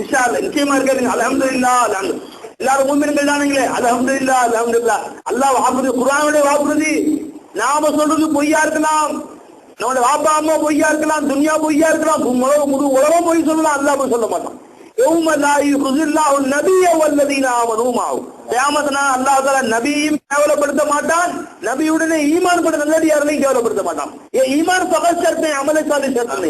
இன்ஷா அல்லாஹ் நிச்சயமா இருக்காதுங்க. அல்ஹம்துலில்லாஹ் அல்ஹம்துலில்லாஹ். எல்லாரும் மூமின்கள் தானுங்களே, அல்ஹம்துலில்லாஹ் அல்ஹம்துலில்லாஹ். அல்லாஹ் வாக்குறுதி, குர்ஆனுடைய வாக்குறுதி. நாம சொல்றது பொய்யா இருக்கலாம், நம்மளோட வாப்பா அம்மா பொய்யா இருக்கலாம், துன்யா பொய்யா இருக்கலாம், முழு உலகம் பொய் சொல்லலாம், அல்லாஹ் போய் சொல்ல மாட்டான். யௌம லா யுஹ்ஸில்லாஹு நபிய வல்லதீன ஆமனூ மஅஹு. கியாமத்னா அல்லாஹ் தஆலா நபியையும் கேவலப்படுத்த மாட்டான், நபியுடனே ஈமான் கொண்ட நல்லடியார்களையும் கேவலப்படுத்த மாட்டான். ஈமான் ஃபகத் ஷர்த்தை, அமலே சாலிஹ் ஷர்த்தை.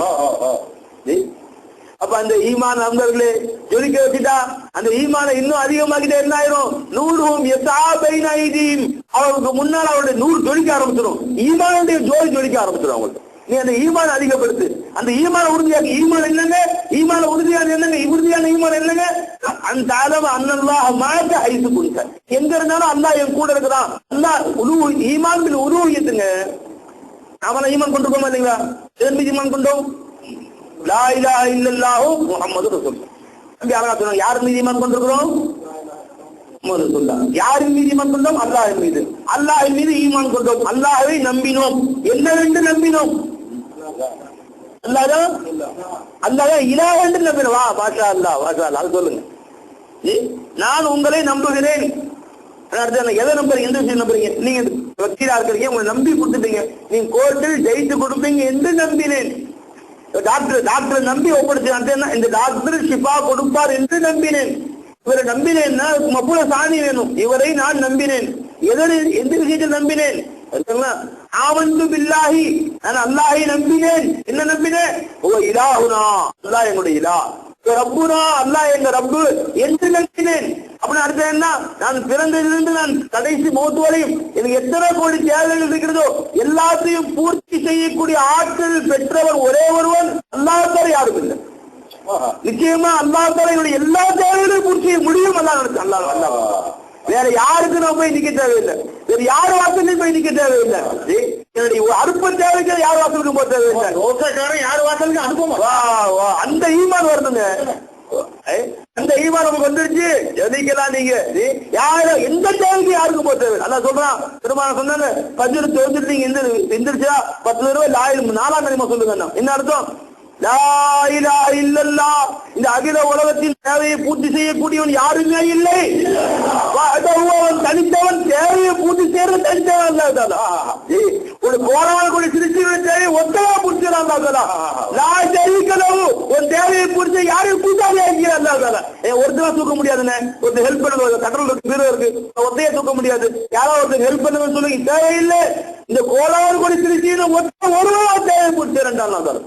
அப்ப அந்த ஈமான் நண்பர்களே ஜொலிக்க வச்சுட்டா அந்த ஈமானை இன்னும் அதிகமாக்கிட்டே என்ன ஆயிரும்? நூறும் எசாபைனீம், அவருக்கு முன்னால் அவருடைய நூறு ஜொலிக்க ஆரம்பிச்சிடும், ஈமானுடைய ஜோதி ஜொலிக்க ஆரம்பிச்சிடும் அவங்களுக்கு. நீ அந்த ஈமான் அதிகப்படுத்து, அந்த ஈமான உறுதியாக. ஈமான் என்னங்க? ஈமான உறுதியான என்னங்க? உறுதியான ஈமான் என்னங்க? அந்த அளவு அன்னல்லாஹ் மாக்க ஐசு கொடுங்க, எங்க இருந்தாலும் அல்லாஹ் என் கூட இருக்கிறான். அல்லாஹ் ஈமான் உருவத்துங்க. நாம ஈமான் கொண்டு போமா இல்லைங்களா? எதன் ஈமான் கொண்டோம்? லா இலாஹ இல்லல்லாஹு முஹம்மது ரசூலுல்லாஹ். நபி அழகா சொன்னாங்க, யார் மீது ஈமான் கொண்டிருக்கிறோம்? முஹம்மது ரசூலுல்லாஹ். யாரின் மீது ஈமான் கொண்டோம்? அல்லாஹ்வின் மீது. அல்லாஹ்வின் மீது ஈமான் கொண்டோம், அல்லாஹ்வை நம்பினோம். என்னவென்று நம்பினோம்? அல்லாஹ் இலாஹ் என்று நம்பினோம். வா மாஷா அல்லாஹ், மாஷா அல்லாஹ். அது சொல்லுங்க. நான் உங்களை நம்புகிறேன். எதை நம்புறீங்க? எந்த விஷயம் நம்புறீங்க? நீங்க வக்கீலா இருக்கிறீங்க, உங்களை நம்பி கொடுத்துட்டீங்க, நீங்க கோர்ட்டில் ஜெயித்து கொடுப்பீங்க என்று நம்பினேன். டாக்டர் நம்பி ஒப்படைச்சேன், இந்த டாக்டர் ஷிஃபா கொடுப்பார் என்று நம்பினேன். இவரை நம்பினேன்னா மப்புல சாணி வேணும். இவரை நான் நம்பினேன். எந்த விஷயத்தில் நம்பினேன்? ஆமன்து பில்லாஹி, நான் அல்லாஹை நம்பினேன். என்ன நம்பினேன்? ஓ இலாஹுனா, அல்லாஹ் எங்களுடைய இலா, ரப்புனா, அல்லாஹ் எங்க ரப்பு என்று நம்பினேன். அப்படின்னு அர்த்தம் என்ன? நான் பிறந்ததிலிருந்து நான் கடைசி மௌத்து வரையும் எனக்கு எத்தனை கோடி தேவைகள் இருக்கிறதோ எல்லாத்தையும் பூர்த்தி செய்யக்கூடிய ஆற்றல் பெற்றவர் ஒரே ஒருவன் அல்லாஹ் தவிர யாரும் இல்லை. நிச்சயமா அல்லாஹ் தவிர என்னுடைய எல்லா தேவைகளையும் பூர்த்தி செய்ய முடியும். அல்லாஹ் வேற யாருக்கு நான் போய் நிக்க தேவையில்லை, வேற யார் வாசலையும் போய் நிக்க தேவையில்லை. என்னுடைய அற்ப தேவைக்கு யார் வாசலுக்கும் போக தேவையில்லை. ரோசக்காரன் யார் வாசலுக்கு அனுப்ப. அந்த ஈமான் வரணுங்க. அந்த ஈமான் நமக்கு வந்துருச்சு, எதிக்கலாம். நீங்க யாரும் எந்த தேவைக்கு யாருக்கும் போக தேவை. அதான் சொல்றான் திருமணம் சொன்னாங்க, பஞ்சு தெரிஞ்சுட்டு நீங்க எந்திரிச்சா 10 ரூபாய் 4ஆம் கனிமா சொல்லுங்க. என்ன அர்த்தம்? லா இலாஹ இல்லல்லாஹ், இந்த அகில உலகத்தின் தேவையை பூர்த்தி செய்யக்கூடியவன் யாருமே இல்லை. அவன் தனித்தவன், தேவையை பூர்த்தி செய்யறது தனித்தவன் அல்ல. ஒரு கோடான கோடி சிருஷ்டிகளின் தேவையை ஒத்தவா பூர்த்தி ஒரு தேவையை பூர்த்தி யாரையும் பூர்த்தாவே அல்ல. ஒருத்தர் தூக்க முடியாதுன்னு ஒருத்தர் ஹெல்ப் பண்ணுங்க, கட்டல் இருக்கு, ஒத்தையே தூக்க முடியாது. யாராவது ஒருத்தர் ஹெல்ப் பண்ணுங்கன்னு சொல்லுங்க, தேவையில்லை. இந்த கோடான கோடி சிருஷ்டியில ஒத்த ஒருவா தேவையை பூர்த்தி ரெண்டாம்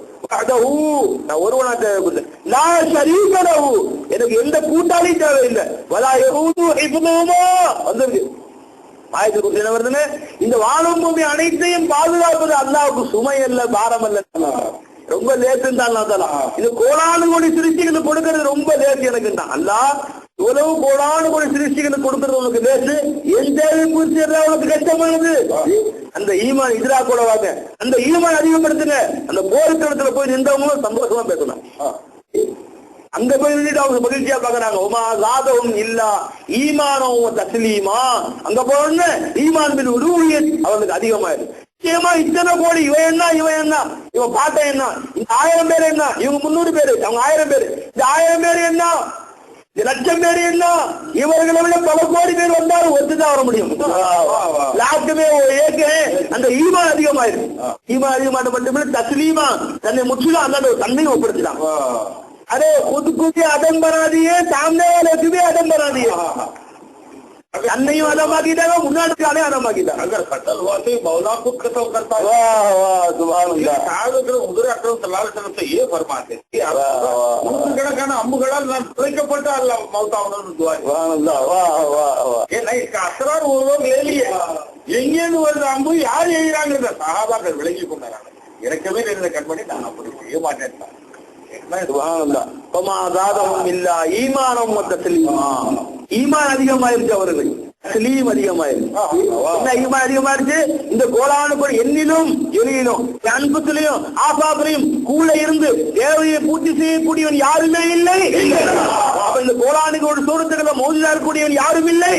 ஒருவனா தேவைப்படுது. எனக்கு எந்த கூட்டாளியும் தேவையில்லை. வருதுன்னு இந்த வாழும் பூமி அனைத்தையும் பாதுகாப்பது அல்லாவுக்கு சுமை அல்ல, பாரம் அல்ல, ரொம்ப லேசுன்னு தான். இது கோடானு கோடி சிருஷ்டிகளுக்கு கொடுக்கறது ரொம்ப லேசு எனக்கு தான். அல்லாஹ் இவ்வளவு கோடானு கோடி சிருஷ்டிகளுக்கு கொடுக்கறது உனக்கு லேசு, என் தேவை பூர்த்தி உனக்கு கஷ்டமானது. அந்த ஈமான் எதிராக கூட வாங்க, அந்த ஈமான் அதிகப்படுத்துங்க. அந்த போர்க்களத்துல போய் நின்றவங்க சந்தோஷமா பேசணும். அங்க போய் நின்றுட்டு அவங்க மகிழ்ச்சியா பாக்குறாங்க. உமா சாதவும் இல்லா ஈமானவும் தஸ்லீமா. அங்க போன ஈமான் பின் உருவியத் அவனுக்கு அதிகமாயிருக்கு. நிச்சயமா இத்தனை கோடி, இவன் என்ன இவன் பாட்ட என்ன, இந்த 1000 பேர் என்ன, இவங்க 300 பேரு, அவங்க 1000 பேரு, இந்த 1000 பேர் என்ன, இந்த 1,00,000 பேர் என்ன, இவர்களை விட பல கோடி பேர் வந்தாலும் ஒத்துதான் வர முடியும். லாட்டுமே அந்த ஈமான் அதிகமாயிருக்கு. ஈமான் அதிகமாட்ட மட்டும் தஸ்லீமா, தன்னை முற்றிலும் அல்லாத தன்னையும் ஒப்படுத்திட்டான். अरे खुद को भी आदम बना दिए, सामने वाले को भी आदम बना दिए. नहीं आदम आ गया, मुन्नाटी वाले आदम आ गया. अगर खतल हुआ तो मौला खुद खत्म करता है. वाह वाह सुभान अल्लाह. उधर अकरम सल्लल्लाहु अलैहि वसल्लम से ये फरमाते कि मुंगड़ा अम्मुगड़ा तुरैக்கப்பட்ட अल्लाह मौतावनु दुआ. सुभान अल्लाह. वाह वाह वाह. ये नहीं इसका असरार वो लोग ले लिए. எங்கேன்னு வருது அம்பு, யார் எழுதுறாங்க? சஹாபாக்கள் விளங்கி கொண்டாங்க. இறக்கவே இல்லை கண்மணி, நான் அப்படி செய்ய மாட்டேன். ஈமான் அதிகமாயிருச்சு அவர்கள், அதிகமாயிருச்சு. இந்த கோலானு எண்ணிலும் எண்ணிலும் அன்புத்திலையும் ஆசாபிலையும் கூட இருந்து தேவையை பூர்த்தி செய்யக்கூடியவன் யாருமே இல்லை. இந்த கோலானுக்கு ஒரு சூரத்துக்களை மோதிதா இருக்கக்கூடியவன் யாரும் இல்லை.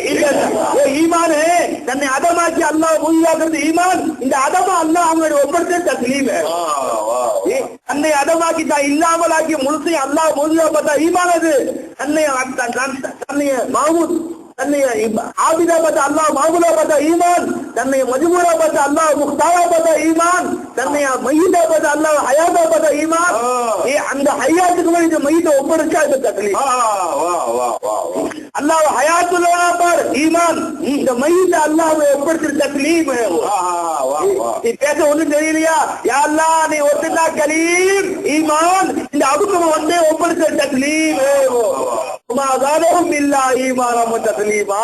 ஈமானு தன்னை அதமாக்கி அல்லாஹ் மோதிதாக்குறது ஈமான். இந்த அதமா அல்லாஹ் அவங்களுடைய ஒப்படைத்த தஸ்லீம். தன்னை அதமாக்கிட்டா இல்லாமலாக்கி முழுசையும் அல்லாஹ் முழுதா பார்த்தா ஈமான் அது. தன்னை மாமூத் தன்னை ஆபிதா பார்த்தா அல்லாஹ் மாமூலா பார்த்தா ஈமான், தன்னை மஜ்பூரா பார்த்தா அல்லாஹ் முக்தாரா பார்த்தா ஈமான், தன்னை மையீதா பார்த்தா அல்லாஹ் ஹயாத்தா பார்த்தா ஈமான். அந்த ஹயாத்துக்கு மேல இந்த மையீத்தை ஒப்படைச்சா இது தக்லீஃப். அல்லாஹ் ஹயாத்துல்லா பார் ஈமான், இந்த மையீத்தை அல்லாஹ் ஒப்படைச்ச தக்லீஃப். நீ பேச ஒண்ணும் தெரியலையா? யா அல்லாஹ் நீ ஒருத்தா கலீம் ஈமான், இந்த அபுக்கு வந்து ஒப்படைச்ச தக்லீஃப். மாதாலஹும் இல்லா ஈமானம் தக்லீஃபா.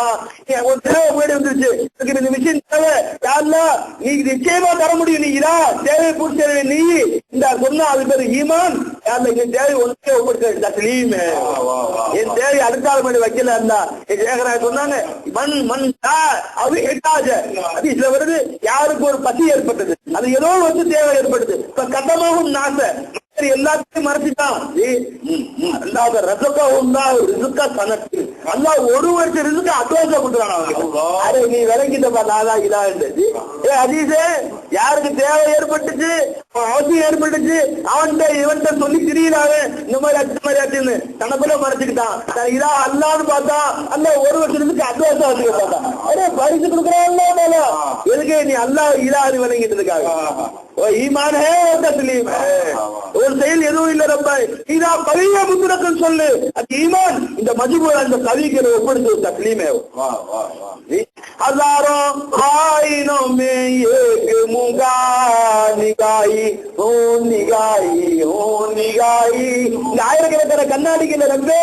ஒரு தேவை போயிட்டு வந்துருச்சு, இந்த விஷயம் தேவை, யா அல்லாஹ் நீ நிச்சயமா தர முடியும், நீ இதா தேவை பூர்த்தி நீ இந்த சொன்னா அது பேரு ஈமான். என் தேவை ஒன்றே ஒப்படைச்ச தக்லீஃப். என் தேவை அடுத்தாள் மணி வைக்கல இருந்தா சொன்னாங்க மண் மண் அது எட்டாஜ அதுல வருது. யாருக்கு ஒரு பசி ஏற்பட்டது, அது ஏதோ வந்து தேவை ஏற்பட்டது, இப்ப கட்டமாகும் நாச எல்லாத்தையும் மறைச்சிட்டான். அல்லாத ரசக்கா உண்டா ரிசுக்கா சனத்து அல்லாஹ் ஒரு வருஷம் ரிசுக்கா அட்வான்ஸா கொடுத்துறான் அவங்க. அரே நீ விளங்கிட்டப்பா நாதா இதா இருந்துச்சு. அதீசே யாருக்கு தேவை ஏற்பட்டுச்சு, அவசியம் ஏற்பட்டுச்சு, அவன்கிட்ட இவன்கிட்ட சொல்லி திரியிறாரு இந்த மாதிரி அச்சு மாதிரி ஆச்சுன்னு தனக்குள்ள மறைச்சுக்கிட்டான். இதா அல்லான்னு பார்த்தா அல்ல ஒரு வருஷத்துக்கு அட்வான்ஸா வச்சுக்க பார்த்தா. அரே பரிசு கொடுக்குறாங்க எதுக்கு நீ அல்லாஹ் இதா அது விளங்கிட்டதுக்காக. ஈமான் ஹே தஸ்லீம் ஹே, ஒரு செயல் எதுவும் இல்ல. ரொம்ப இதா கவிய முத்துரக்கன் சொல்லு அது ஈமான். இந்த மஜ்பூர் அந்த கவிக்கு ஒப்படைச்சு தஸ்லீம் ஹே. हजारों आईनों में एक मुगा निगाही हो निगाही हो निगाही. இந்த ஆயிரக்கணக்கான கண்ணாடிகள் ரப்பே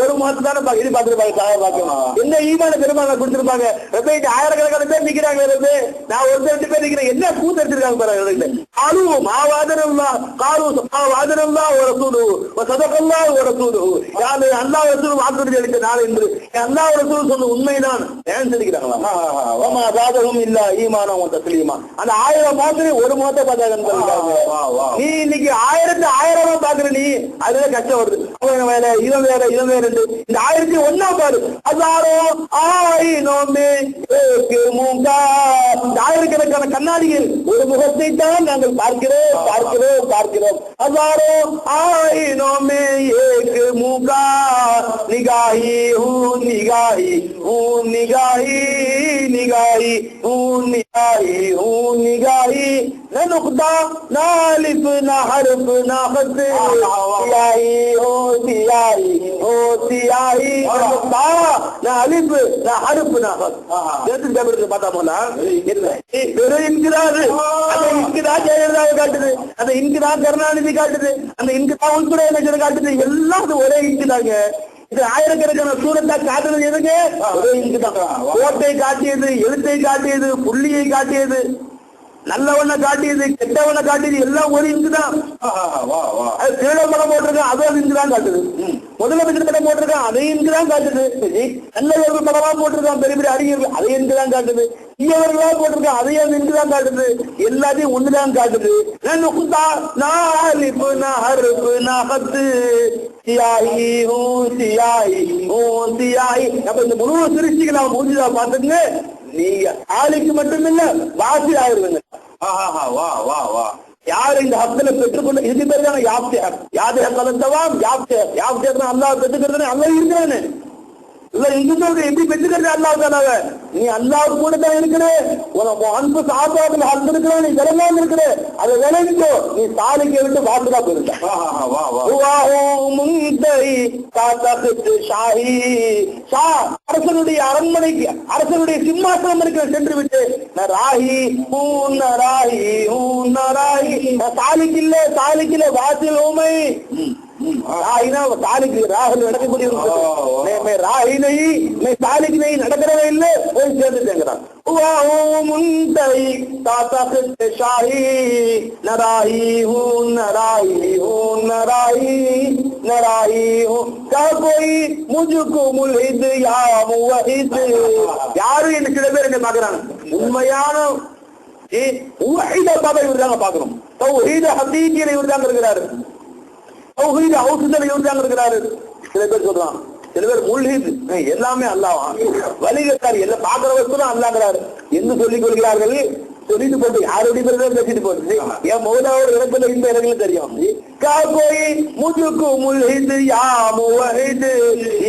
ஒரு மாதம் தானே இது பார்த்துருப்பாங்க. என்ன ஈமான பெருமாள் கொடுத்திருப்பாங்க ரப்பே. இந்த ஆயிரக்கணக்கான பேர் நிக்கிறாங்க ரப்பே, நான் ஒரு 2 பேர் நிக்கிறேன், என்ன கூத்து எடுத்திருக்காங்க பாருங்க. காலும் ஆவாதனல்லா காலும் ஆவாதனல்லா ஒரு ரசூலு சதகல்லா ஒரு ரசூலு. யாரு அல்லாஹ் ரசூல் வாக்குறுதி அளித்த நாள் என்று அல்லாஹ் ரசூல் சொன்ன உண்மைதான் ஏன் சொல்லிக்கிறாங்களா? இல்ல ஈமானம் தஸ்லீமா. அந்த 1000 மாசத்துல ஒரு முகத்தை பார்த்தாங்க. நீ இன்னைக்கு 1000 பாக்குற, நீ அதுல கஷ்டம் வருது. அவன் வேற இவன் வேற இவன் வேற. இந்த 1001 பாரு. ஹசாரோ ஆயினோமே மூங்கா. இந்த ஆயிரக்கணக்கான கண்ணாடிகள் ஒரு முகத்தை தான் நாங்கள் பார்க்கிறோம் பார்க்கிறோம் பார்க்கிறோம். ஹசாரோ ஆயினோமே ஏக் மூங்கா நிகாஹி ஹூ நிகாஹி ஹூ நிகாஹி निगाही निगाही निगाही न नुक्ता न अलिफ न हर्फ न खत सियाही हो सियाही हो सियाही नुक्ता न अलिफ न हर्फ न खत. जैसे जबर से पता बोला வெறும் இன்கிராது. அந்த இன்கிரா ஜெயலலிதாவை காட்டுது, அந்த இன்கிரா கருணாநிதி காட்டுது, அந்த இன்கிரா உள்துறை அமைச்சர் காட்டுது. எல்லாம் ஒரே இன்குதாங்க. இது ஆயிரக்கணக்கான சூரத்தா காட்டுறது எதுங்க? ஒரே இன்குதான். கோட்டை காட்டியது, எழுத்தை காட்டியது, புள்ளியை காட்டியது, நல்லவனை காட்டியது, கெட்டவனை காட்டியது, எல்லாம் ஒரு இன்குதான். அது திருட படம் போட்டிருக்கான், அதுவும் இன்குதான் காட்டுது. முதலமைச்சர் படம் போட்டிருக்கான், அதையும் இன்குதான் காட்டுது. நல்லவர்கள் படமா போட்டிருக்கான், பெரிய பெரிய அறிஞர்கள், அதையும் இன்குதான் காட்டுது. தீயவர்களா போட்டிருக்கான், அதையும் இன்குதான் காட்டுது. எல்லாத்தையும் ஒண்ணுதான் காட்டுது. Siyahi who Siyahi who Siyahi. அப்ப இந்த முழு சிருஷ்டிக்கு நாம முடிஞ்சதா பாத்துங்க. நீங்க ஆளுக்கு மட்டும் இல்ல வாசி ஆயிருவீங்க. யார் இந்த ஹத்துல பெற்றுக்கொண்டு இது பேர் தானே யாப்தேர். யாதே கலந்தவாம் யாப்தேர். யாப்தேர் அல்லாஹ் பெற்றுக்கிறது அல்லாஹ் இருக்கிறானே. இல்ல இங்க சொல்ற எப்படி பெற்றுக்கிறது அல்லாஹ் தானாக. நீ அல்லாஹ் கூட தான் இருக்கிற, உனக்கு அன்பு சாப்பாடுல அன்பு இருக்கிற, நீ விளங்காம இருக்கிற, அதை விளைவிக்கோ. நீ சாலிக்க விட்டு பாத்துக்கா போயிருக்க. அரசனுடைய அரண்மனைக்கு அரசனுடைய சிம்மாசனம் இருக்கிற சென்று விட்டு ராஹி ராஹி ராஹி சாலிக்கில்ல சாலிக்கில்ல வாசில் ஓமை சாலிக்கு ராகுல் நடக்கக்கூடிய ராஹி நெய் சாலிக்கு நெய் நடக்கிறவே இல்லை, போய் சேர்ந்துட்டேங்கிறான். யாரும் என்ன சில பேர் என்ன பாக்குறாங்க, உண்மையான இவர் தாங்க பாக்கணும். இவர் தாங்க இருக்கிறாரு, இருக்கிறாரு. சில பேர் சொல்றான், சில பேர் முல்ஹித் எல்லாமே அல்லாஹ் வலிகத்தார் எல்லாம் பாக்குறவர்களும் அல்லாங்கிறாரு என்று சொல்லிக் கொள்கிறார்கள். சொல்லிட்டு போட்டு யாருடைய பேர் பேசிட்டு போட்டு என் மௌலாவோட இறப்பில் இந்த இடங்களும் தெரியும். क्या कोई मुझको मुल्हिद या मुवहिद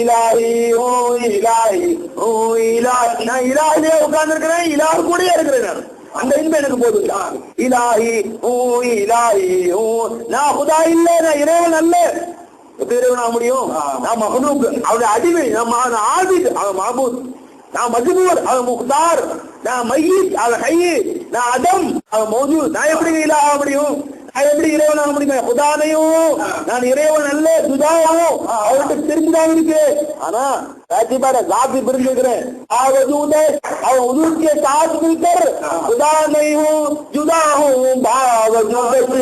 इलाही ओ इलाही ओ इलाही நான் இலாஹிலே உட்கார்ந்து இருக்கிறேன் இலாஹ் கூடயே இருக்கிறேன் நான் அந்த இன்பம் எனக்கு போதுங்களா இலாஹி ஓ இலாஹி ஓ நான் குதா இல்ல நான் இறைவன் அல்ல இறைவன் ஆக முடியும் நான் மஹ்லூக் அவருடைய அடிமை நான் ஆபித் அவன் மஹ்பூத் நான் மஜ்பூர் அவன் முக்தார் நான் மையீத் அவன் ஹய்யி நான் அதம் அவன் மௌஜூத் நான் எப்படி இலாஹ் ஆக முடியும் எப்படி இறைவன் ஆக முடியுமா குதானையும் நான் இறைவன் அல்ல சுதாவும் அவர்கிட்ட திரும்பிதான் இருக்கு ஆனா ராஜிபாட ஜாதி பிரிஞ்சுக்கிறேன் அவன் உதூர் के साथ मिलकर खुदा नहीं हूँ जुदा हूँ बावजूद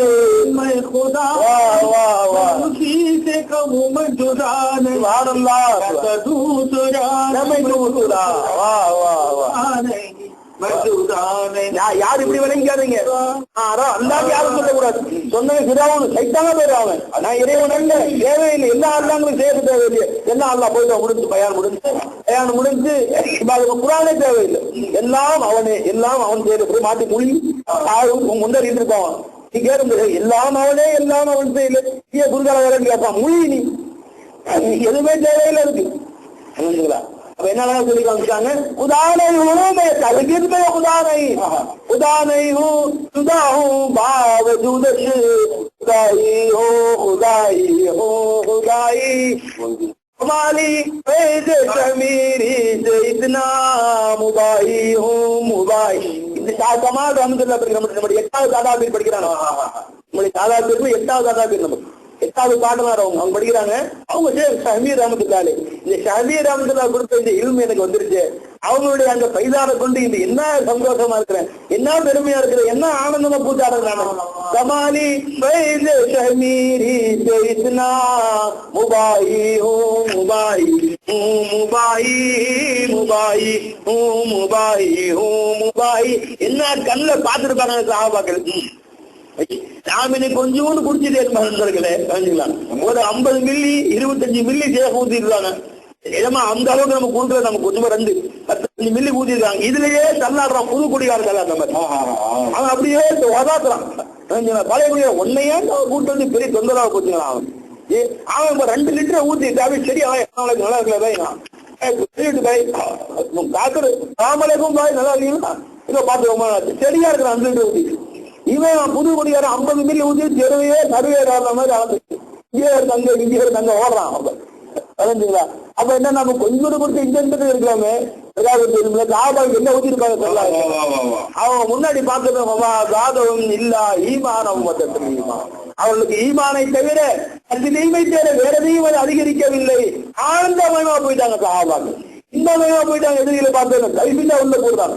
मैं खुदा वाह वाह उसी से कहूँ मैं जुदा नहीं सुभान अल्लाह दूसरा मैं दूसरा वाह वाह वाह யார் இப்படி விளங்காதீங்க அல்லாஹ் யாரும் சொல்லக்கூடாது சொன்னவன் சிறாவும் சைத்தான பேர் அவன் நான் இறைவன் அல்ல தேவையில்லை எல்லா அல்லாங்களும் செய்ய தேவையில்லை எல்லாம் அல்லா போயிட்டு முடிஞ்சு பயான் முடிஞ்சு குரானே தேவையில்லை எல்லாம் அவனே எல்லாம் அவன் செய்யறது மாட்டி மொழி முன்னாடி இருப்பான் நீ கேட்க எல்லாம் அவனே எல்லாம் அவன் செய்யல குருகால வேலைன்னு கேட்பான் மொழி நீ எதுவுமே தேவையில்லை இருக்கு अब என்ன சொல்லி காமிச்சாங்க खुदा नहीं हूँ मैं तलकिद में खुदा नहीं हूँ जुदा हूँ बावजूद खुदाई हो खुदाई हमारी फैज़ शमीरी से इतना मुबाही हूँ मुबाही இந்த கமால் ரஹ்மத்துல்லாஹி படிக்கிறோம் நம்ம 8வது ஆதாபீர் படிக்கிறாங்க உங்களுக்கு ஆதாபீர் 8வது ஆதாபீர் நம்ம 8வது பாடமார் அவங்க படிக்கிறாங்க அவங்க ஷமீர் ரஹ்மத்துல்லாஹி இந்த ஷமீர் ரஹ்மத்துல்லாஹி கொடுத்த இந்த இல்மு எனக்கு வந்துருச்சு அவங்களுடைய அந்த பைதான கொண்டு இந்த என்ன சந்தோஷமா இருக்கிறேன் என்ன பெருமையா இருக்கிறேன் என்ன ஆனந்தமா பூச்சாடுறேன் நான் கமாலி ஃபைஸ் ஷமீரி से इतना मुबाही हूँ मुबाही என்ன கண்ணுல பாத்துருப்பாங்க சஹாபாக்கள் சாமினை கொஞ்சோண்டு குடிச்சிட்டே இருப்பாங்களே ஒரு 50 மில்லி 25 மில்லி சேஃப் ஊத்திருக்காங்க ஏமா அந்த அளவுக்கு நம்ம கொடுக்கல நம்ம கொஞ்சமா 2-15 மில்லி ஊத்திருக்காங்க இதுலயே தள்ளாடுறான் புது குடிகாரர்கள் அவன் அப்படியே உதாத்துறான் பழைய குடியா ஒன்னையா கூட்டு வந்து பெரிய தொந்தரவா போச்சுங்களா அவன் இப்ப 2 லிட்டர் ஊத்திட்டு சரி அவன் நல்லா இருக்கல காத்துரு ராமலேக்கும் பாய் நல்லா இருக்கீங்களா இதோ பாத்து சரியா இருக்கிறான் 2 லிட்டர் ஊத்திட்டு இவன் புது குடியார 50 மில்லி ஊத்தி தெருவையே சர்வே மாதிரி அளந்து இங்கே தங்க ஓடுறான் வளர்ந்துங்களா அப்ப என்ன நம்ம கொஞ்சம் கொடுத்து இன்ஜெக்ஷன் இருக்கலாமே ஏதாவது என்ன ஊத்திருப்பாங்க அவன் முன்னாடி பார்த்ததும் இல்ல ஈமானம் அவர்களுக்கு ஈமானை தவிர அதிலீமை தேட வேற எதையும் அதிகரிக்கவில்லை ஆனந்தமயமா போயிட்டாங்க சஹாபாங்க இன்பமயமா போயிட்டாங்க எதிரிகளை பார்த்தது கைபிட்டா உள்ள போடுறாங்க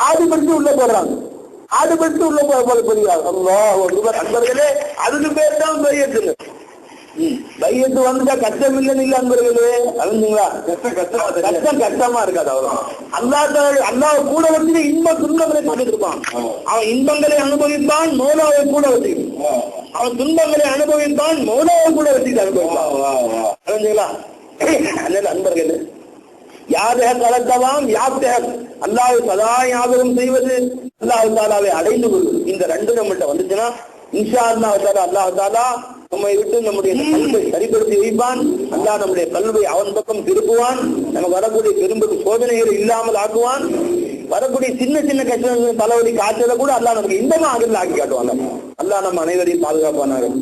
ஆதிபடுத்தி உள்ள போடுறாங்க ஆடுபட்டு உள்ள நண்பர்களே அதுக்கு பேர் தான் பையத்துங்க பையத்து வந்துட்டா கஷ்டம் இல்லைன்னு இல்ல நண்பர்களே அதுங்களா கஷ்டம் கஷ்டமா இருக்காது அவ்வளவு அல்லாஹ் கூட வந்து இன்ப துன்பங்களை பார்த்துட்டு இருப்பான் அவன் இன்பங்களை அனுபவிப்பான் மௌலாவை கூட வச்சு அவன் துன்பங்களை அனுபவிப்பான் மௌலாவை கூட வச்சுட்டு அனுபவிப்பான் அதுங்களா அதனால நண்பர்களே யாதக கலத்தவாம் யாத்தக அல்லாஹ் சதா ஞாபகம் செய்வது அல்லாஹ் தாலாவை அடைந்து கொள்வது இந்த 2 நம்மகிட்ட வந்துச்சுன்னா இன்ஷா அல்லாஹ் தாலா நம்மை விட்டு நம்முடைய கல்வை சரிப்படுத்தி வைப்பான் அல்லாஹ் நம்முடைய கல்வை அவன் பக்கம் திருப்புவான் நம்ம வரக்கூடிய பெரும்பது சோதனைகள் இல்லாமல் ஆக்குவான் வரக்கூடிய சின்ன சின்ன கஷ்டங்கள் தலைவலி காய்ச்சல கூட அல்லாஹ் நமக்கு இன்பமா ஆகல ஆக்கி காட்டுவாங்க அல்லாஹ் நம்ம அனைவரையும் பாதுகாப்பானார்கள்